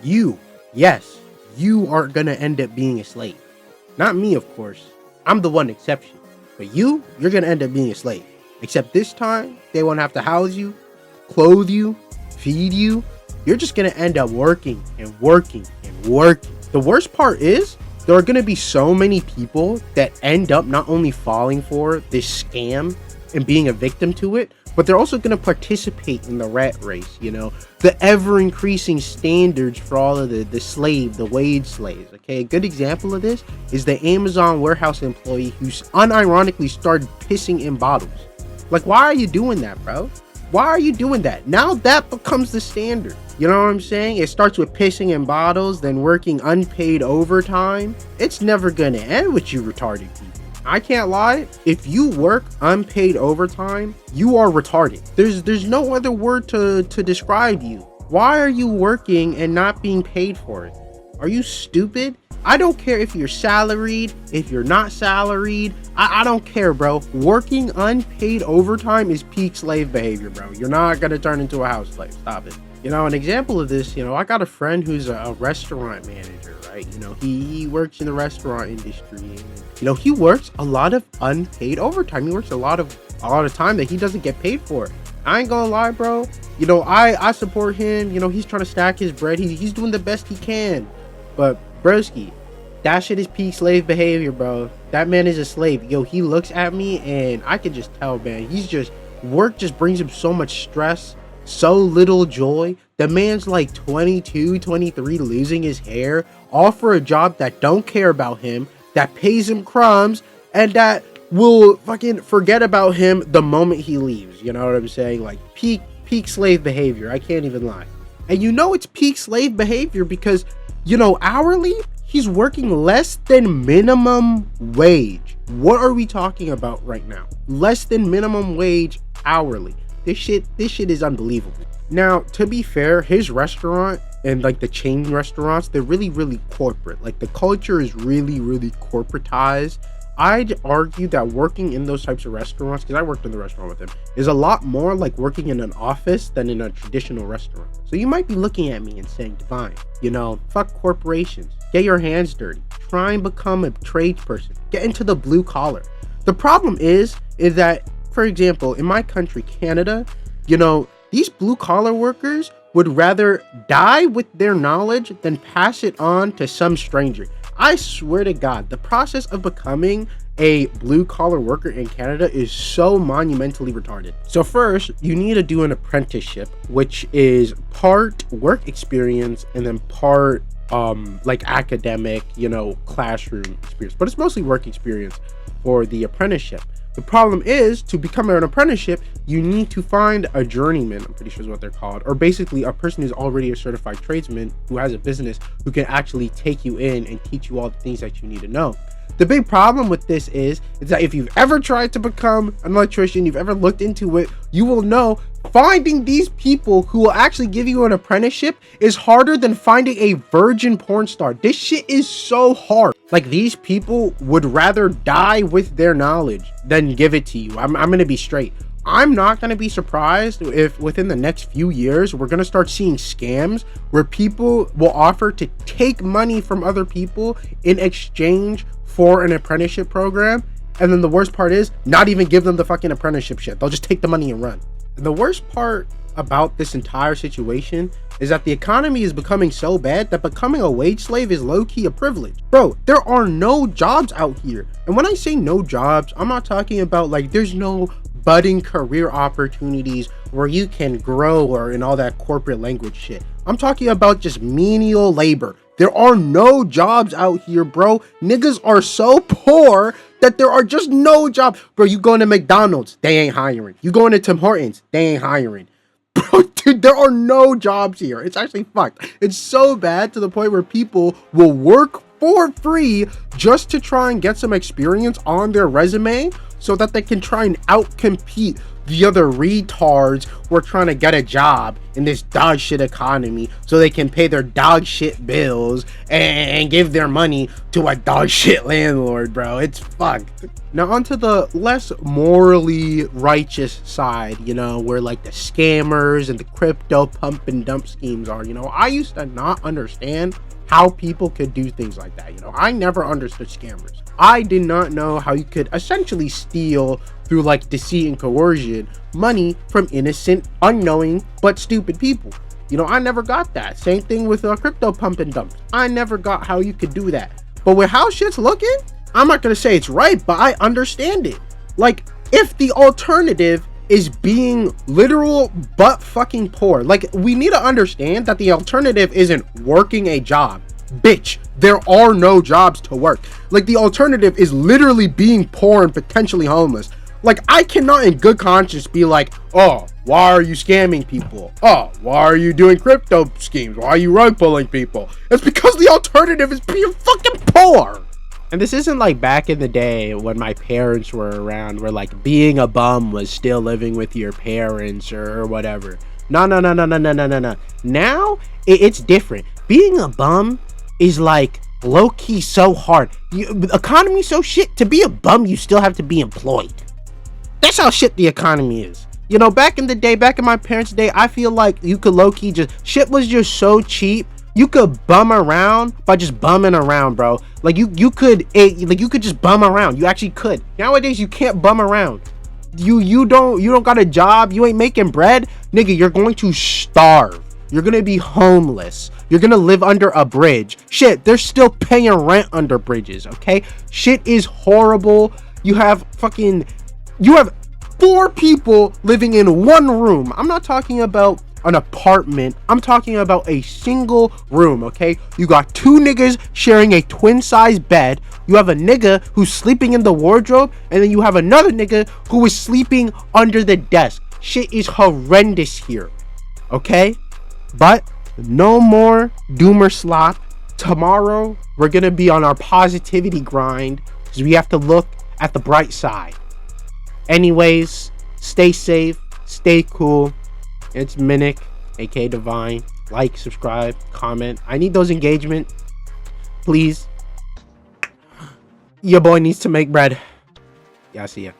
you, yes, you are gonna end up being a slave. Not me, of course. I'm the one exception. But you're gonna end up being a slave. Except this time, they won't have to house you, clothe you, feed you. You're just gonna end up working and working and working. The worst part is, there are gonna be so many people that end up not only falling for this scam and being a victim to it, but they're also going to participate in the rat race, the ever increasing standards for all of the wage slaves. Okay, a good example of this is the Amazon warehouse employee who unironically started pissing in bottles. Like, why are you doing that, bro? Why are you doing that? Now that becomes the standard. You know what I'm saying? It starts with pissing in bottles, then working unpaid overtime. It's never going to end with you retarded people. I can't lie, if you work unpaid overtime, you are retarded. There's no other word to describe you. Why are you working and not being paid for it? Are you stupid? I don't care if you're salaried, if you're not salaried. I don't care, bro. Working unpaid overtime is peak slave behavior, bro. You're not gonna turn into a house slave. Stop it. An example of this, I got a friend who's a restaurant manager, right? He works in the restaurant industry. He works a lot of unpaid overtime. He works a lot of time that he doesn't get paid for. I ain't gonna lie, bro. I support him. He's trying to stack his bread. He's doing the best he can. But broski, that shit is peak slave behavior, bro. That man is a slave. He looks at me and I can just tell, man. Work just brings him so much stress, so little joy. The man's like 22, 23, losing his hair, all for a job that don't care about him, that pays him crumbs, and that will fucking forget about him the moment he leaves. You know what I'm saying? Like peak slave behavior. I can't even lie. And it's peak slave behavior because, hourly, he's working less than minimum wage. What are we talking about right now? Less than minimum wage hourly. This shit is unbelievable. Now, to be fair, his restaurant and like the chain restaurants, they're really, really corporate. Like the culture is really, really corporatized. I'd argue that working in those types of restaurants, because I worked in the restaurant with him, is a lot more like working in an office than in a traditional restaurant. So you might be looking at me and saying, Divine, fuck corporations. Get your hands dirty. Try and become a tradesperson. Get into the blue collar. The problem is that, for example, in my country, Canada, these blue collar workers would rather die with their knowledge than pass it on to some stranger. I swear to God, the process of becoming a blue collar worker in Canada is so monumentally retarded. So first, you need to do an apprenticeship, which is part work experience and then part like academic, classroom experience, but it's mostly work experience for the apprenticeship. The problem is, to become an apprenticeship, you need to find a journeyman, I'm pretty sure is what they're called, or basically a person who's already a certified tradesman who has a business who can actually take you in and teach you all the things that you need to know. The big problem with this is that if you've ever tried to become an electrician, you've ever looked into it, you will know finding these people who will actually give you an apprenticeship is harder than finding a virgin porn star. This shit is so hard. Like, these people would rather die with their knowledge than give it to you. I'm gonna be straight. I'm not going to be surprised if within the next few years, we're going to start seeing scams where people will offer to take money from other people in exchange for an apprenticeship program. And then the worst part is not even give them the fucking apprenticeship shit. They'll just take the money and run. And the worst part about this entire situation is that the economy is becoming so bad that becoming a wage slave is low-key a privilege. Bro, there are no jobs out here. And when I say no jobs, I'm not talking about like there's no budding career opportunities where you can grow or in all that corporate language shit. I'm talking about just menial labor. There are no jobs out here, bro. Niggas are so poor that there are just no jobs. Bro, you going to McDonald's, they ain't hiring. You going to Tim Hortons, they ain't hiring. Bro, dude, there are no jobs here. It's actually fucked. It's so bad to the point where people will work for free just to try and get some experience on their resume so that they can try and outcompete the other retards who are trying to get a job in this dog shit economy so they can pay their dog shit bills and give their money to a dog shit landlord, bro. It's fucked. Now onto the less morally righteous side, you know, where like the scammers and the crypto pump and dump schemes are. You know, I used to not understand how people could do things like that. You know, I never understood scammers. I did not know how you could essentially steal through like deceit and coercion money from innocent, unknowing, but stupid people. You know, I never got that. Same thing with crypto pump and dumps. I never got how you could do that. But with how shit's looking, I'm not gonna say it's right, but I understand it. Like, if the alternative is being literal but fucking poor, like, we need to understand that the alternative isn't working a job. Bitch, there are no jobs to work. Like, the alternative is literally being poor and potentially homeless. Like, I cannot in good conscience be like, oh, why are you scamming people? Oh, why are you doing crypto schemes? Why are you rug pulling people? It's because the alternative is being fucking poor. And this isn't like back in the day when my parents were around, where like being a bum was still living with your parents or whatever. No. Now it's different. Being a bum is like low-key so hard. Economy so shit. To be a bum, you still have to be employed. That's how shit the economy is. You know, back in the day, back in my parents' day, I feel like you could low-key just, shit was just so cheap. You could bum around by just bumming around, bro. Like you could just bum around. You actually could. Nowadays, you can't bum around. You don't got a job. You ain't making bread, nigga. You're going to starve. You're gonna be homeless. You're gonna live under a bridge. Shit, they're still paying rent under bridges. Okay, shit is horrible. You have 4 people living in one room. I'm not talking about an apartment. I'm talking about a single room, okay? You got 2 niggas sharing a twin size bed. You have a nigga who's sleeping in the wardrobe, and then you have another nigga who is sleeping under the desk. Shit is horrendous here, okay? But no more doomer slop. Tomorrow, we're gonna be on our positivity grind because we have to look at the bright side. Anyways, stay safe, stay cool. It's Minik, aka Divine. Like, subscribe, comment. I need those engagement. Please. Your boy needs to make bread. Yeah, see ya.